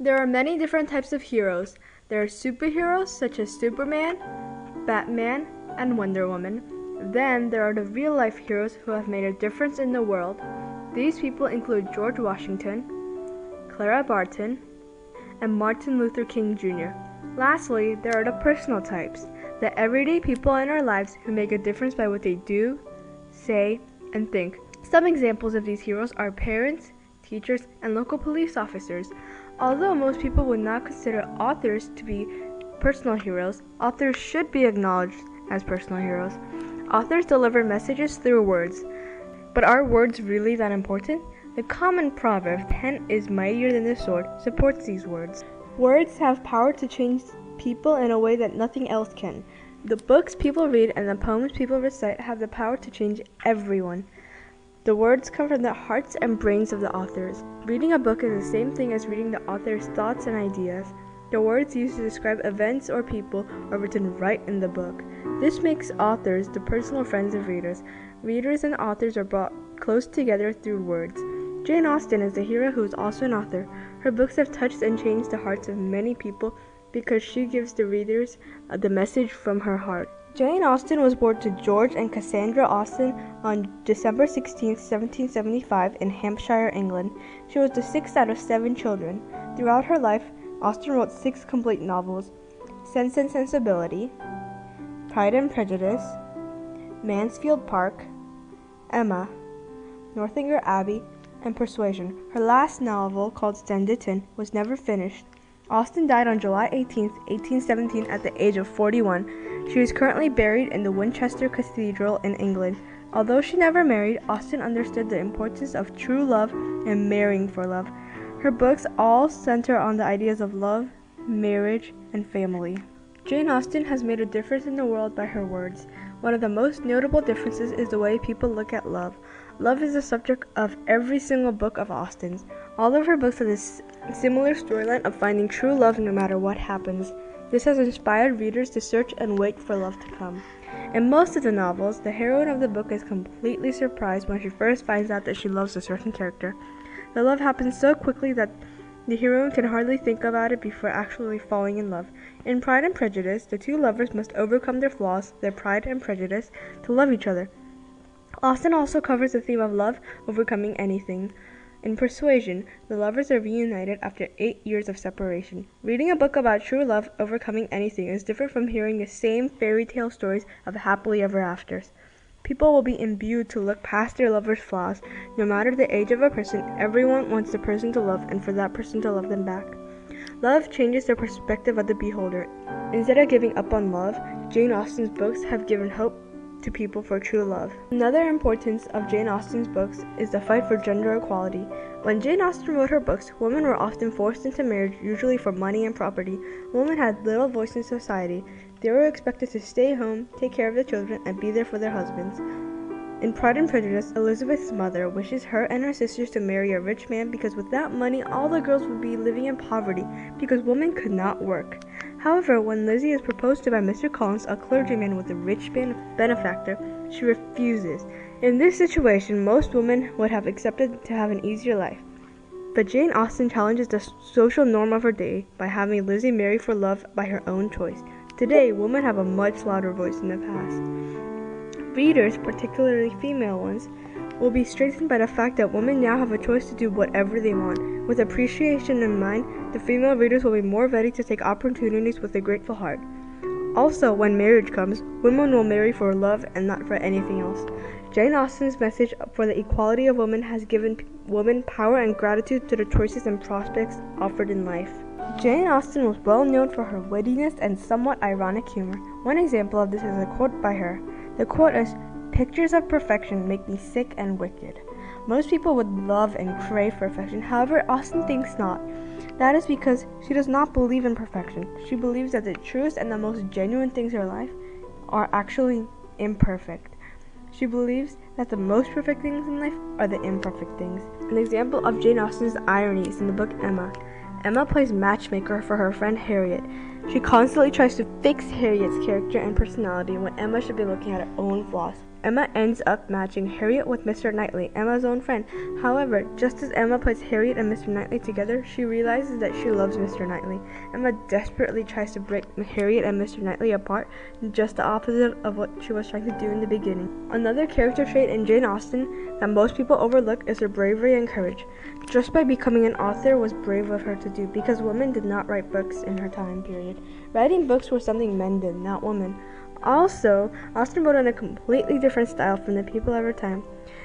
There are many different types of heroes. There are superheroes such as Superman, Batman, and Wonder Woman. Then there are the real-life heroes who have made a difference in the world. These people include George Washington, Clara Barton, and Martin Luther King Jr. Lastly, there are the personal types, the everyday people in our lives who make a difference by what they do, say, and think. Some examples of these heroes are parents, teachers, and local police officers. Although most people would not consider authors to be personal heroes, authors should be acknowledged as personal heroes. Authors deliver messages through words. But are words really that important? The common proverb, "Pen is mightier than the sword," supports these words. Words have power to change people in a way that nothing else can. The books people read and the poems people recite have the power to change everyone. The words come from the hearts and brains of the authors. Reading a book is the same thing as reading the author's thoughts and ideas. The words used to describe events or people are written right in the book. This makes authors the personal friends of readers. Readers and authors are brought close together through words. Jane Austen is a hero who is also an author. Her books have touched and changed the hearts of many people because she gives the readers the message from her heart. Jane Austen was born to George and Cassandra Austen on December 16, 1775 in Hampshire, England. She was the sixth out of 7 children. Throughout her life, Austen wrote 6 complete novels: Sense and Sensibility, Pride and Prejudice, Mansfield Park, Emma, Northanger Abbey, and Persuasion. Her last novel, called Sanditon, was never finished. Austen died on July 18, 1817 at the age of 41. She is currently buried in the Winchester Cathedral in England. Although she never married, Austen understood the importance of true love and marrying for love. Her books all center on the ideas of love, marriage, and family. Jane Austen has made a difference in the world by her words. One of the most notable differences is the way people look at love. Love is the subject of every single book of Austen's. All of her books have this similar storyline of finding true love no matter what happens. This has inspired readers to search and wait for love to come. In most of the novels, the heroine of the book is completely surprised when she first finds out that she loves a certain character. The love happens so quickly that the heroine can hardly think about it before actually falling in love. In Pride and Prejudice, the two lovers must overcome their flaws, their pride and prejudice, to love each other. Austen also covers the theme of love overcoming anything. In Persuasion, the lovers are reunited after 8 years of separation. Reading a book about true love overcoming anything is different from hearing the same fairy tale stories of happily ever afters. People will be imbued to look past their lover's flaws. No matter the age of a person, everyone wants the person to love and for that person to love them back. Love changes the perspective of the beholder. Instead of giving up on love, Jane Austen's books have given hope to people for true love. Another importance of Jane Austen's books is the fight for gender equality. When Jane Austen wrote her books, women were often forced into marriage, usually for money and property. Women had little voice in society. They were expected to stay home, take care of the children, and be there for their husbands. In Pride and Prejudice, Elizabeth's mother wishes her and her sisters to marry a rich man because without money, all the girls would be living in poverty because women could not work. However, when Lizzie is proposed to by Mr. Collins, a clergyman with a rich benefactor, she refuses. In this situation, most women would have accepted to have an easier life. But Jane Austen challenges the social norm of her day by having Lizzie marry for love by her own choice. Today, women have a much louder voice than the past. Readers, particularly female ones, will be strengthened by the fact that women now have a choice to do whatever they want. With appreciation in mind, the female readers will be more ready to take opportunities with a grateful heart. Also, when marriage comes, women will marry for love and not for anything else. Jane Austen's message for the equality of women has given women power and gratitude to the choices and prospects offered in life. Jane Austen was well known for her wittiness and somewhat ironic humor. One example of this is a quote by her. The quote is, "Pictures of perfection make me sick and wicked." Most people would love and crave perfection. However, Austen thinks not. That is because she does not believe in perfection. She believes that the truest and the most genuine things in her life are actually imperfect. She believes that the most perfect things in life are the imperfect things. An example of Jane Austen's irony is in the book Emma. Emma plays matchmaker for her friend Harriet. She constantly tries to fix Harriet's character and personality when Emma should be looking at her own flaws. Emma ends up matching Harriet with Mr. Knightley, Emma's own friend. However, just as Emma puts Harriet and Mr. Knightley together, she realizes that she loves Mr. Knightley. Emma desperately tries to break Harriet and Mr. Knightley apart, just the opposite of what she was trying to do in the beginning. Another character trait in Jane Austen that most people overlook is her bravery and courage. Just by becoming an author was brave of her to do, because women did not write books in her time period. Writing books was something men did, not women. Also, Austen wrote in a completely different style from the people of her time.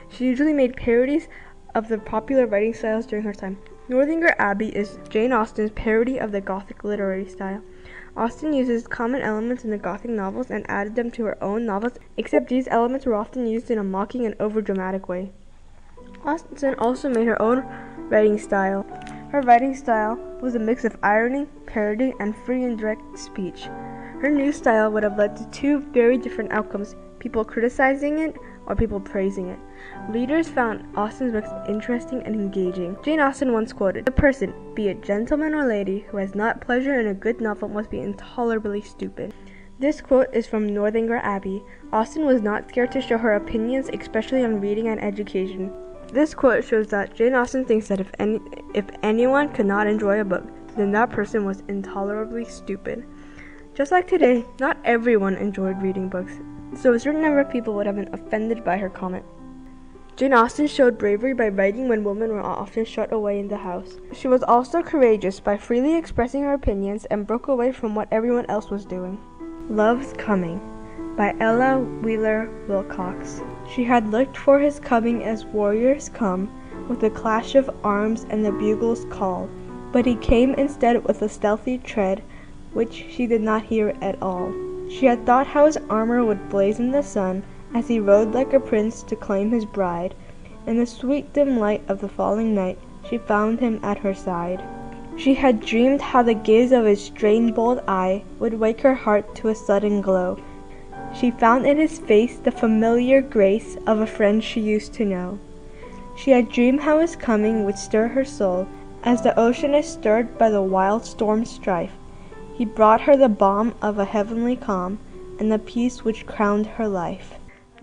She usually made parodies of the popular writing styles during her time. Northanger Abbey is Jane Austen's parody of the Gothic literary style. Austen uses common elements in the Gothic novels and added them to her own novels, except these elements were often used in a mocking and overdramatic way. Austen also made her own writing style. Her writing style was a mix of irony, parody, and free and direct speech. Her new style would have led to two very different outcomes, people criticizing it or people praising it. Readers found Austen's books interesting and engaging. Jane Austen once quoted, "A person, be it gentleman or lady, who has not pleasure in a good novel must be intolerably stupid." This quote is from Northanger Abbey. Austen was not scared to show her opinions, especially on reading and education. This quote shows that Jane Austen thinks that if anyone could not enjoy a book, then that person was intolerably stupid. Just like today, not everyone enjoyed reading books, so a certain number of people would have been offended by her comment. Jane Austen showed bravery by writing when women were often shut away in the house. She was also courageous by freely expressing her opinions and broke away from what everyone else was doing. Love's Coming by Ella Wheeler Wilcox. She had looked for his coming as warriors come, with a clash of arms and the bugle's call, but he came instead with a stealthy tread, which she did not hear at all. She had thought how his armor would blaze in the sun, as he rode like a prince to claim his bride. In the sweet dim light of the falling night, she found him at her side. She had dreamed how the gaze of his strained bold eye would wake her heart to a sudden glow. She found in his face the familiar grace of a friend she used to know. She had dreamed how his coming would stir her soul, as the ocean is stirred by the wild storm's strife. He brought her the balm of a heavenly calm, and the peace which crowned her life.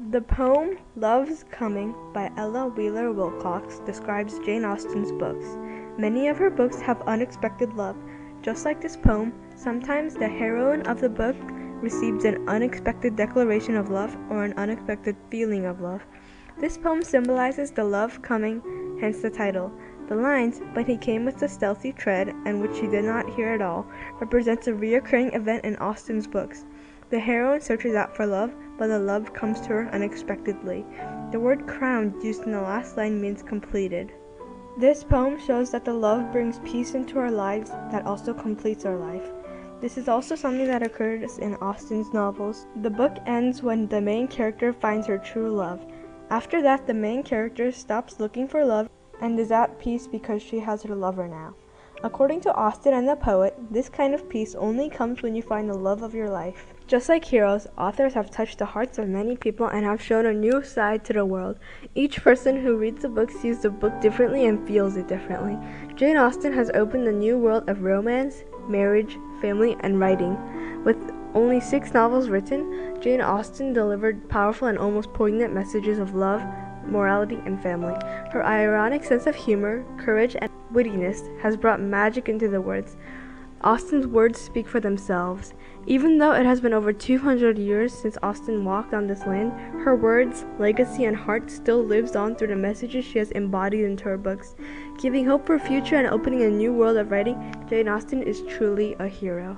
The poem Love's Coming by Ella Wheeler Wilcox describes Jane Austen's books. Many of her books have unexpected love. Just like this poem, sometimes the heroine of the book receives an unexpected declaration of love or an unexpected feeling of love. This poem symbolizes the love coming, hence the title. The lines, "But he came with a stealthy tread, and which she did not hear at all," represents a reoccurring event in Austen's books. The heroine searches out for love, but the love comes to her unexpectedly. The word crowned used in the last line means completed. This poem shows that the love brings peace into our lives that also completes our life. This is also something that occurs in Austen's novels. The book ends when the main character finds her true love. After that, the main character stops looking for love and is at peace because she has her lover now. According to Austen and the poet, this kind of peace only comes when you find the love of your life. Just like heroes, authors have touched the hearts of many people and have shown a new side to the world. Each person who reads the book sees the book differently and feels it differently. Jane Austen has opened a new world of romance, marriage, family, and writing. With only 6 novels written, Jane Austen delivered powerful and almost poignant messages of love, morality, and family. Her ironic sense of humor, courage, and wittiness has brought magic into the words. Austen's words speak for themselves. Even though it has been over 200 years since Austen walked on this land, her words, legacy, and heart still lives on through the messages she has embodied into her books. Giving hope for future and opening a new world of writing, Jane Austen is truly a hero.